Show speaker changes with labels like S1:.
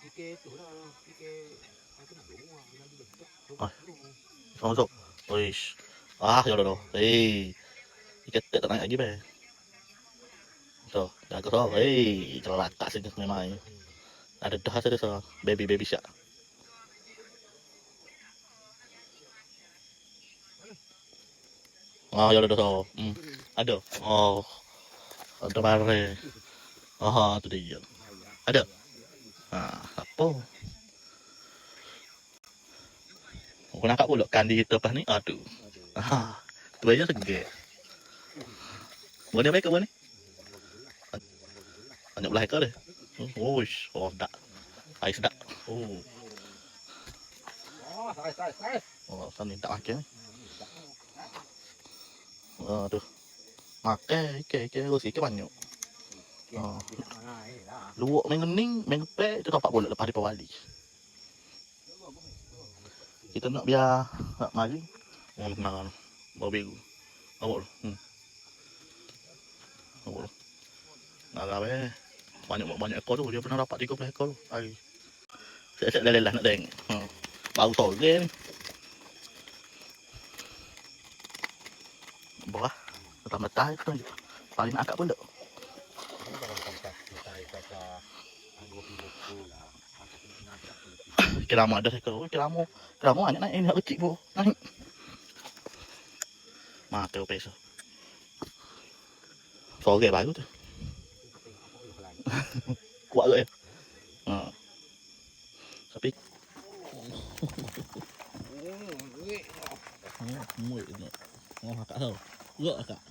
S1: Rồi, xong rồi. Ui, rồi rồi rồi. Ih, iket tak naik lagi be. Tuh, dah ke so. Celak tak sini memang. Ada dah ada so. Baby shark. Ya udah so. Ada. Oh, ada bare. Tu dia. Ada. Apa? Aku nak pula kandi kita pas ni. Aduh. Tu aja segek. Mana baik ke mana? Banyak belah ekor deh. Tak. Ais tak. Sana tak makan ni. Aduh. Makan, ikan sikit banyak. Luwak main ngening, main ngepek, tu dapat pula lepas di Pawali. Kita nak biar nak mari. Kenal bau biru. Awak lu. Awak lu. Nak banyak ekor tu, dia pernah dapat 13 ekor tu. Hari. Siap-siap lelah nak tengok. Baru sore ni. Berah. Mentah-mentah tu. Paling nak akak pun tak. Kelama ada ekor. Kelama banyak naik ni, nak kecil pun. Naik. Mata pesa. Sore baru tu. Kuat ke ya? Tapi muat ni. Akak tahu. Gerak akak.